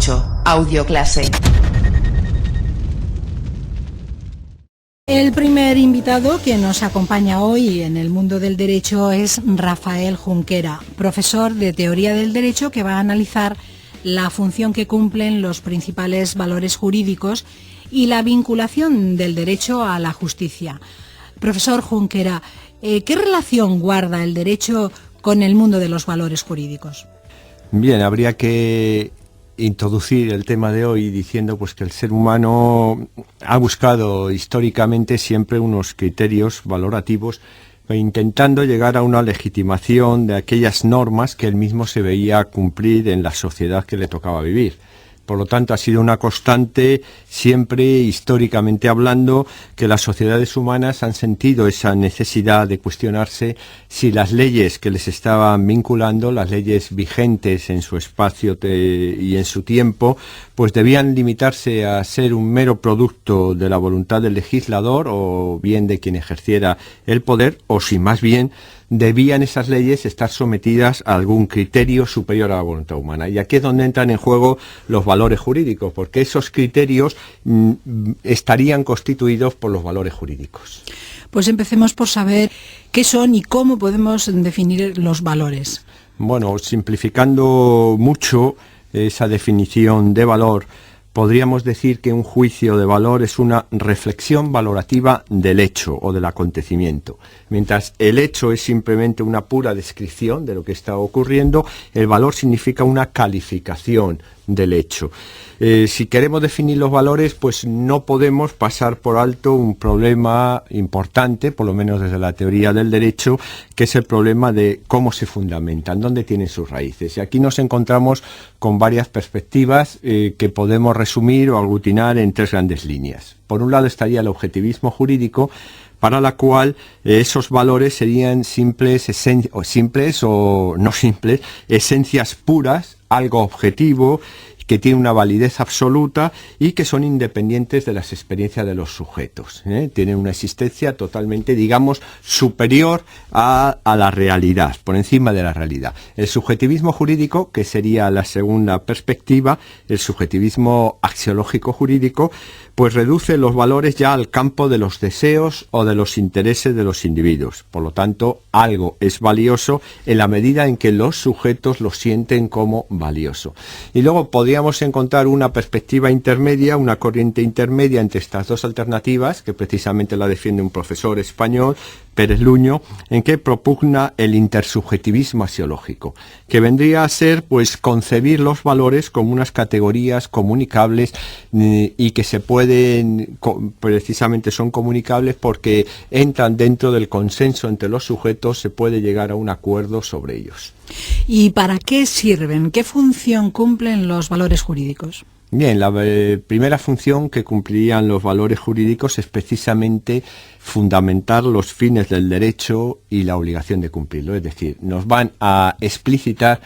Derecho, audioclase. El primer invitado que nos acompaña hoy en el mundo del derecho es Rafael Junquera, profesor de Teoría del Derecho, que va a analizar la función que cumplen los principales valores jurídicos y la vinculación del derecho a la justicia. Profesor Junquera, ¿qué relación guarda el derecho con el mundo de los valores jurídicos? Bien, habría que introducir el tema de hoy diciendo pues que el ser humano ha buscado históricamente siempre unos criterios valorativos, intentando llegar a una legitimación de aquellas normas que él mismo se veía cumplir en la sociedad que le tocaba vivir. Por lo tanto, ha sido una constante, siempre históricamente hablando, que las sociedades humanas han sentido esa necesidad de cuestionarse si las leyes que les estaban vinculando, las leyes vigentes en su espacio y en su tiempo, pues debían limitarse a ser un mero producto de la voluntad del legislador o bien de quien ejerciera el poder, o si más bien debían esas leyes estar sometidas a algún criterio superior a la voluntad humana. Y aquí es donde entran en juego los valores jurídicos, porque esos criterios estarían constituidos por los valores jurídicos. Pues empecemos por saber qué son y cómo podemos definir los valores. Bueno, simplificando mucho esa definición de valor, podríamos decir que un juicio de valor es una reflexión valorativa del hecho o del acontecimiento. Mientras el hecho es simplemente una pura descripción de lo que está ocurriendo, el valor significa una calificación del hecho. Si queremos definir los valores, pues no podemos pasar por alto un problema importante, por lo menos desde la teoría del derecho, que es el problema de cómo se fundamentan, dónde tienen sus raíces. Y aquí nos encontramos con varias perspectivas que podemos resumir o aglutinar en tres grandes líneas. Por un lado estaría el objetivismo jurídico, para la cual esos valores serían simples o no simples, esencias puras, algo objetivo, que tiene una validez absoluta y que son independientes de las experiencias de los sujetos. Tienen una existencia totalmente, digamos, superior a la realidad, por encima de la realidad. El subjetivismo jurídico, que sería la segunda perspectiva, el subjetivismo axiológico jurídico, pues reduce los valores ya al campo de los deseos o de los intereses de los individuos. Por lo tanto, algo es valioso en la medida en que los sujetos lo sienten como valioso. Y luego podríamos encontrar una perspectiva intermedia, una corriente intermedia entre estas dos alternativas, que precisamente la defiende un profesor español, Pérez Luño, en que propugna el intersubjetivismo axiológico, que vendría a ser pues concebir los valores como unas categorías comunicables y que se pueden, precisamente son comunicables porque entran dentro del consenso entre los sujetos, se puede llegar a un acuerdo sobre ellos. ¿Y para qué sirven? ¿Qué función cumplen los valores jurídicos? Bien, la primera función que cumplirían los valores jurídicos es precisamente fundamentar los fines del derecho y la obligación de cumplirlo. Es decir, nos van a explicitar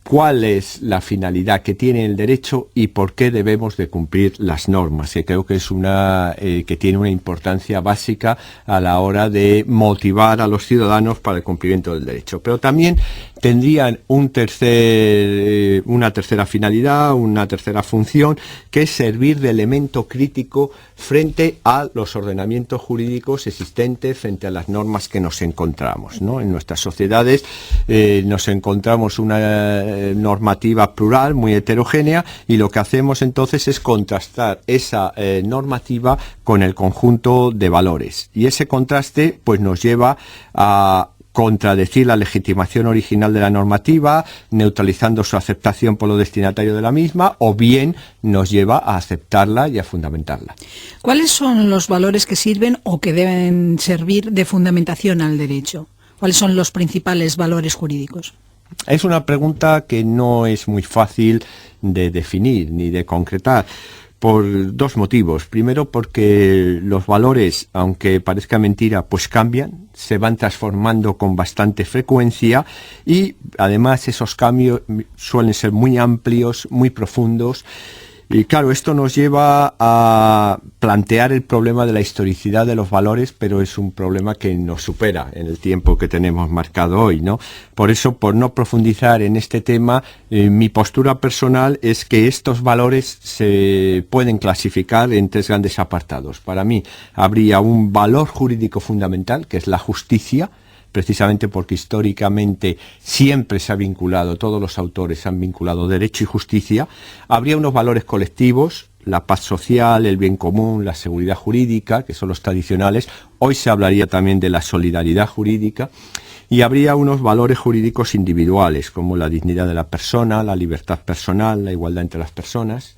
cuál es la finalidad que tiene el derecho y por qué debemos de cumplir las normas, que creo que es que tiene una importancia básica a la hora de motivar a los ciudadanos para el cumplimiento del derecho. Pero también tendrían una tercera finalidad, una tercera función, que es servir de elemento crítico frente a los ordenamientos jurídicos existentes, frente a las normas que nos encontramos, ¿no? En nuestras sociedades nos encontramos una normativa plural, muy heterogénea, y lo que hacemos entonces es contrastar esa normativa con el conjunto de valores. Y ese contraste pues nos lleva a contradecir la legitimación original de la normativa, neutralizando su aceptación por lo destinatario de la misma, o bien nos lleva a aceptarla y a fundamentarla. ¿Cuáles son los valores que sirven o que deben servir de fundamentación al derecho? ¿Cuáles son los principales valores jurídicos? Es una pregunta que no es muy fácil de definir ni de concretar, por dos motivos. Primero, porque los valores, aunque parezca mentira, pues cambian, se van transformando con bastante frecuencia y además esos cambios suelen ser muy amplios, muy profundos Y claro, esto nos lleva a plantear el problema de la historicidad de los valores, pero es un problema que nos supera en el tiempo que tenemos marcado hoy, ¿no? Por eso, por no profundizar en este tema, mi postura personal es que estos valores se pueden clasificar en tres grandes apartados. Para mí, habría un valor jurídico fundamental, que es la justicia, precisamente porque históricamente siempre se ha vinculado, todos los autores han vinculado derecho y justicia. Habría unos valores colectivos, la paz social, el bien común, la seguridad jurídica, que son los tradicionales. Hoy se hablaría también de la solidaridad jurídica. Y habría unos valores jurídicos individuales, como la dignidad de la persona, la libertad personal, la igualdad entre las personas.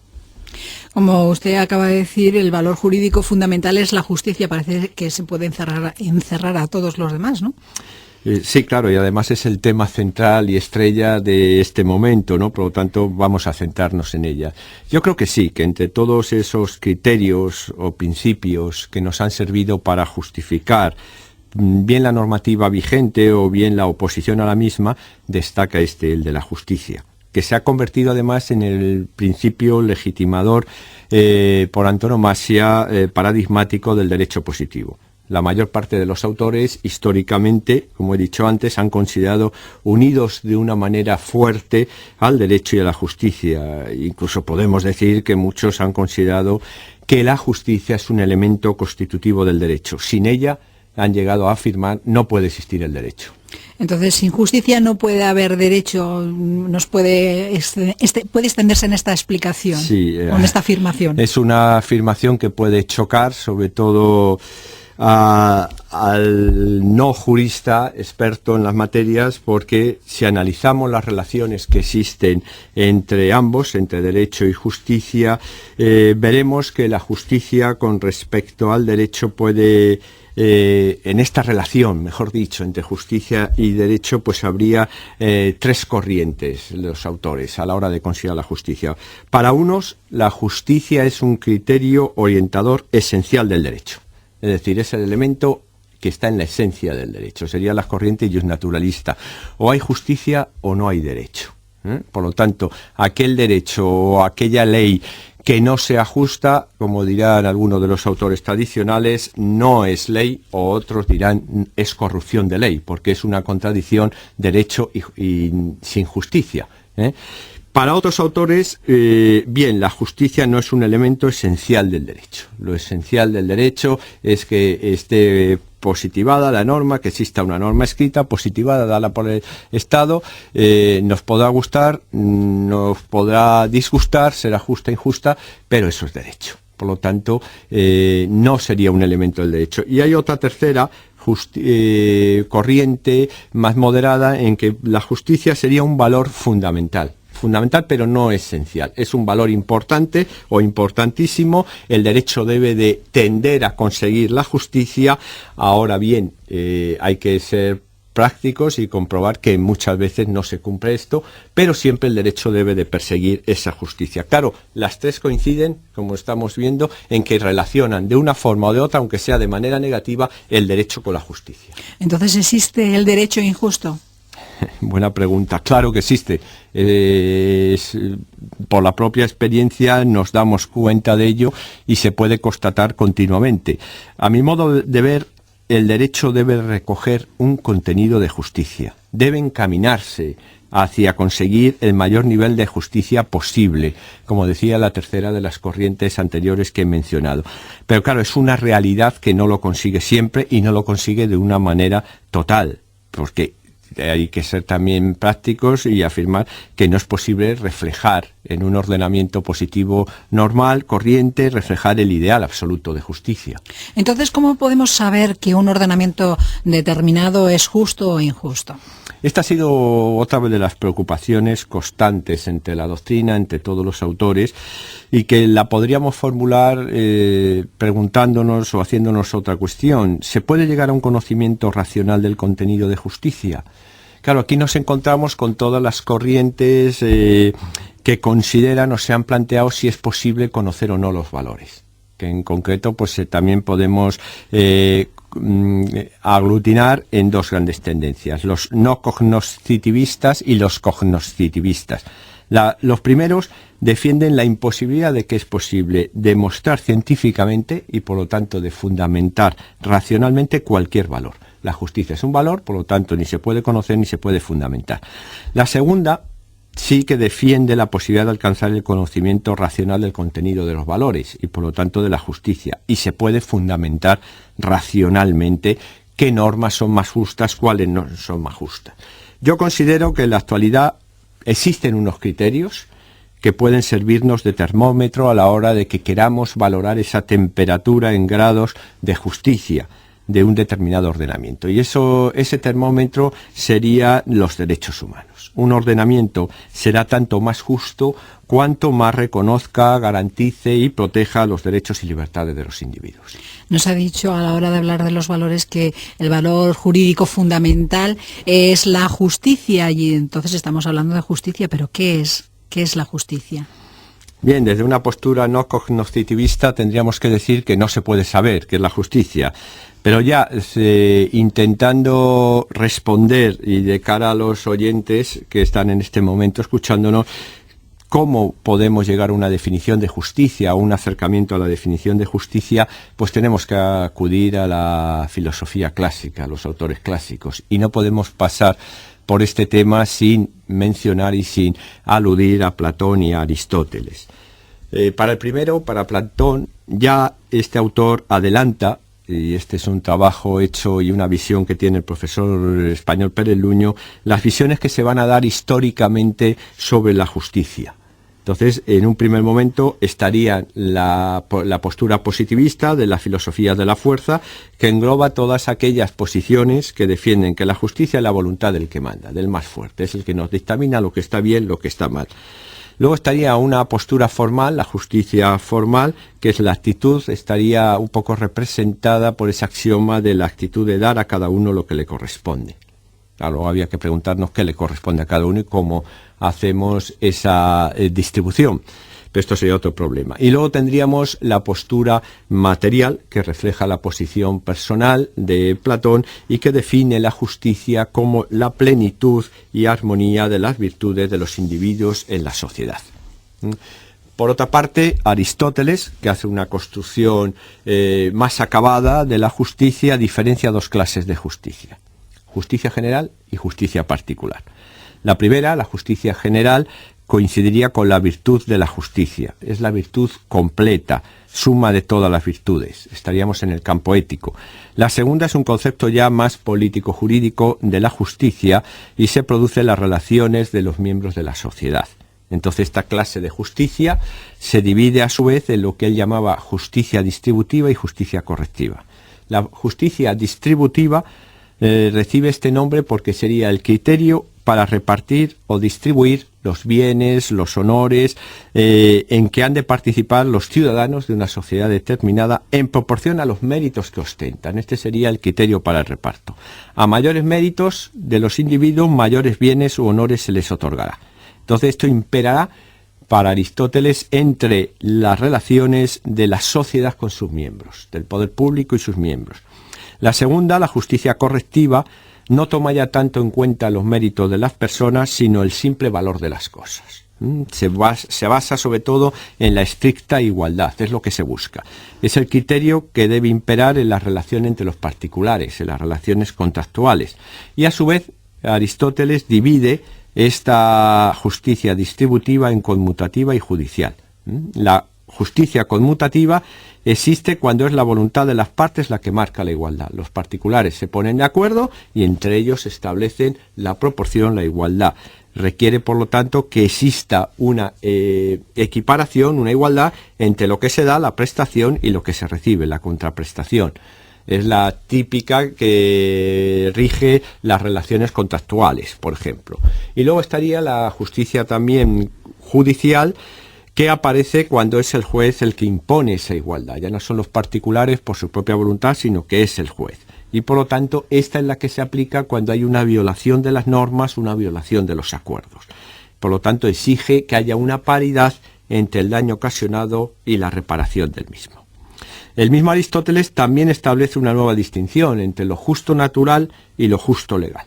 Como usted acaba de decir, el valor jurídico fundamental es la justicia. Parece que se puede encerrar a todos los demás, ¿no? Sí, claro, y además es el tema central y estrella de este momento, ¿no? Por lo tanto, vamos a centrarnos en ella. Yo creo que sí, que entre todos esos criterios o principios que nos han servido para justificar bien la normativa vigente o bien la oposición a la misma, destaca el de la justicia, que se ha convertido además en el principio legitimador por antonomasia paradigmático del derecho positivo. La mayor parte de los autores, históricamente, como he dicho antes, han considerado unidos de una manera fuerte al derecho y a la justicia. Incluso podemos decir que muchos han considerado que la justicia es un elemento constitutivo del derecho. Sin ella, han llegado a afirmar, no puede existir el derecho. Entonces, sin justicia no puede haber derecho. Puede extenderse en esta explicación, sí, en esta afirmación. Es una afirmación que puede chocar, sobre todo al no jurista experto en las materias, porque si analizamos las relaciones que existen entre ambos, entre derecho y justicia, veremos que la justicia con respecto al derecho puede... en esta relación, mejor dicho, entre justicia y derecho, pues habría tres corrientes los autores a la hora de considerar la justicia. Para unos, la justicia es un criterio orientador esencial del derecho. Es decir, es el elemento que está en la esencia del derecho. Sería la corriente justnaturalista. O hay justicia o no hay derecho. Por lo tanto, aquel derecho o aquella ley que no sea justa, como dirán algunos de los autores tradicionales, no es ley, o otros dirán es corrupción de ley, porque es una contradicción derecho y sin justicia. Para otros autores, bien, la justicia no es un elemento esencial del derecho. Lo esencial del derecho es que esté positivada la norma, que exista una norma escrita, positivada, dada por el Estado, nos podrá gustar, nos podrá disgustar, será justa, injusta, pero eso es derecho. Por lo tanto, no sería un elemento del derecho. Y hay otra tercera corriente más moderada en que la justicia sería un valor fundamental, pero no esencial. Es un valor importante o importantísimo. El derecho debe de tender a conseguir la justicia. Ahora bien, hay que ser prácticos y comprobar que muchas veces no se cumple esto, pero siempre el derecho debe de perseguir esa justicia. Claro, las tres coinciden, como estamos viendo, en que relacionan de una forma o de otra, aunque sea de manera negativa, el derecho con la justicia. Entonces, ¿existe el derecho injusto? Buena pregunta. Claro que existe. Por la propia experiencia nos damos cuenta de ello y se puede constatar continuamente. A mi modo de ver, el derecho debe recoger un contenido de justicia. Debe encaminarse hacia conseguir el mayor nivel de justicia posible, como decía la tercera de las corrientes anteriores que he mencionado. Pero claro, es una realidad que no lo consigue siempre y no lo consigue de una manera total, porque hay que ser también prácticos y afirmar que no es posible reflejar en un ordenamiento positivo normal, corriente, reflejar el ideal absoluto de justicia. Entonces, ¿cómo podemos saber que un ordenamiento determinado es justo o injusto? Esta ha sido otra de las preocupaciones constantes entre la doctrina, entre todos los autores, y que la podríamos formular preguntándonos o haciéndonos otra cuestión. ¿Se puede llegar a un conocimiento racional del contenido de justicia? Claro, aquí nos encontramos con todas las corrientes que consideran o se han planteado si es posible conocer o no los valores. Que en concreto pues también podemos aglutinar en dos grandes tendencias, los no cognoscitivistas y los cognoscitivistas. Los primeros defienden la imposibilidad de que es posible demostrar científicamente y por lo tanto de fundamentar racionalmente cualquier valor. La justicia es un valor, por lo tanto ni se puede conocer ni se puede fundamentar. La segunda sí que defiende la posibilidad de alcanzar el conocimiento racional del contenido de los valores y por lo tanto de la justicia, y se puede fundamentar racionalmente qué normas son más justas, cuáles no son más justas. Yo considero que en la actualidad existen unos criterios que pueden servirnos de termómetro a la hora de que queramos valorar esa temperatura en grados de justicia de un determinado ordenamiento. Y ese termómetro sería los derechos humanos. Un ordenamiento será tanto más justo cuanto más reconozca, garantice y proteja los derechos y libertades de los individuos. Nos ha dicho a la hora de hablar de los valores que el valor jurídico fundamental es la justicia, y entonces estamos hablando de justicia, pero ¿qué es la justicia? Bien, desde una postura no cognoscitivista tendríamos que decir que no se puede saber qué es la justicia, pero ya intentando responder y de cara a los oyentes que están en este momento escuchándonos, ¿cómo podemos llegar a una definición de justicia o un acercamiento a la definición de justicia? Pues tenemos que acudir a la filosofía clásica, a los autores clásicos, y no podemos pasar por este tema sin mencionar y sin aludir a Platón y a Aristóteles. Para el primero, para Platón, ya este autor adelanta, y este es un trabajo hecho y una visión que tiene el profesor español Pérez Luño, las visiones que se van a dar históricamente sobre la justicia. Entonces, en un primer momento estaría la postura positivista de la filosofía de la fuerza, que engloba todas aquellas posiciones que defienden que la justicia es la voluntad del que manda, del más fuerte, es el que nos dictamina lo que está bien, lo que está mal. Luego estaría una postura formal, la justicia formal, que es la actitud, estaría un poco representada por ese axioma de la actitud de dar a cada uno lo que le corresponde. Claro, había que preguntarnos qué le corresponde a cada uno y cómo hacemos esa distribución. Pero esto sería otro problema. Y luego tendríamos la postura material, que refleja la posición personal de Platón y que define la justicia como la plenitud y armonía de las virtudes de los individuos en la sociedad. Por otra parte, Aristóteles, que hace una construcción más acabada de la justicia, diferencia dos clases de justicia: justicia general y justicia particular. La primera, la justicia general, coincidiría con la virtud de la justicia. Es la virtud completa, suma de todas las virtudes. Estaríamos en el campo ético. La segunda es un concepto ya más político-jurídico de la justicia y se produce en las relaciones de los miembros de la sociedad. Entonces esta clase de justicia se divide a su vez en lo que él llamaba justicia distributiva y justicia correctiva. La justicia distributiva recibe este nombre porque sería el criterio para repartir o distribuir los bienes, los honores en que han de participar los ciudadanos de una sociedad determinada en proporción a los méritos que ostentan. Este sería el criterio para el reparto. A mayores méritos de los individuos, mayores bienes u honores se les otorgará. Entonces esto imperará para Aristóteles entre las relaciones de la sociedad con sus miembros, del poder público y sus miembros. La segunda, la justicia correctiva, no toma ya tanto en cuenta los méritos de las personas, sino el simple valor de las cosas. Se basa sobre todo en la estricta igualdad, es lo que se busca. Es el criterio que debe imperar en la relación entre los particulares, en las relaciones contractuales. Y a su vez, Aristóteles divide esta justicia distributiva en conmutativa y judicial. La justicia conmutativa existe cuando es la voluntad de las partes la que marca la igualdad. Los particulares se ponen de acuerdo y entre ellos establecen la proporción, la igualdad. Requiere, por lo tanto, que exista una equiparación, una igualdad entre lo que se da, la prestación, y lo que se recibe, la contraprestación. Es la típica que rige las relaciones contractuales, por ejemplo. Y luego estaría la justicia también judicial, que aparece cuando es el juez el que impone esa igualdad. Ya no son los particulares por su propia voluntad, sino que es el juez. Y por lo tanto, esta es la que se aplica cuando hay una violación de las normas, una violación de los acuerdos. Por lo tanto, exige que haya una paridad entre el daño ocasionado y la reparación del mismo. El mismo Aristóteles también establece una nueva distinción entre lo justo natural y lo justo legal.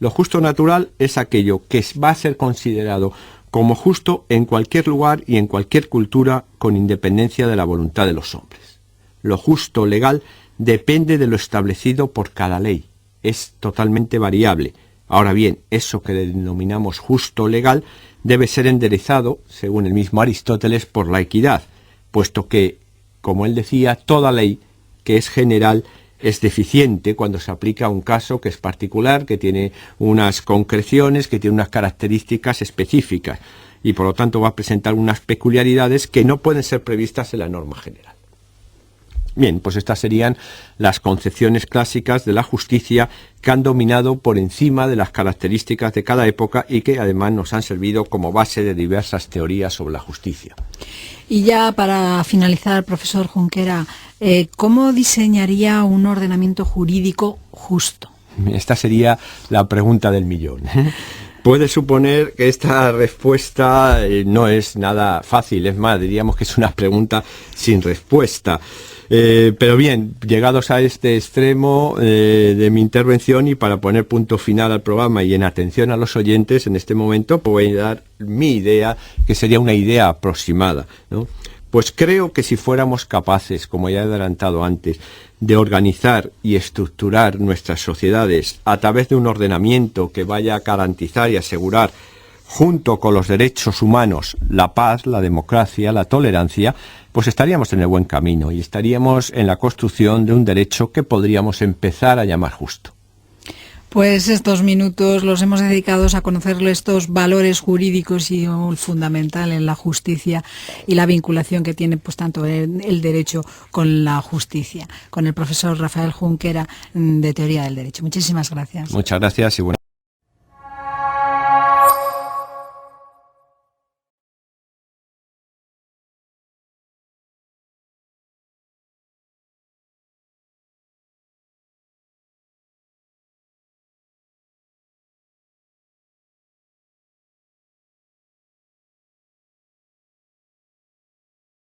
Lo justo natural es aquello que va a ser considerado como justo en cualquier lugar y en cualquier cultura con independencia de la voluntad de los hombres. Lo justo legal depende de lo establecido por cada ley. Es totalmente variable. Ahora bien, eso que denominamos justo legal debe ser enderezado, según el mismo Aristóteles, por la equidad, puesto que, como él decía, toda ley que es general es deficiente cuando se aplica a un caso que es particular, que tiene unas concreciones, que tiene unas características específicas y por lo tanto va a presentar unas peculiaridades que no pueden ser previstas en la norma general. Bien, pues estas serían las concepciones clásicas de la justicia que han dominado por encima de las características de cada época y que además nos han servido como base de diversas teorías sobre la justicia. Y ya para finalizar, profesor Junquera, ¿cómo diseñaría un ordenamiento jurídico justo? Esta sería la pregunta del millón. Puede suponer que esta respuesta no es nada fácil, es más, diríamos que es una pregunta sin respuesta. Pero bien, llegados a este extremo de mi intervención y para poner punto final al programa y en atención a los oyentes, en este momento voy a dar mi idea, que sería una idea aproximada, ¿no? Pues creo que si fuéramos capaces, como ya he adelantado antes, de organizar y estructurar nuestras sociedades a través de un ordenamiento que vaya a garantizar y asegurar, junto con los derechos humanos, la paz, la democracia, la tolerancia, pues estaríamos en el buen camino y estaríamos en la construcción de un derecho que podríamos empezar a llamar justo. Pues estos minutos los hemos dedicado a conocer estos valores jurídicos y fundamental en la justicia y la vinculación que tiene pues tanto el derecho con la justicia, con el profesor Rafael Junquera de Teoría del Derecho. Muchísimas gracias. Muchas gracias y bueno.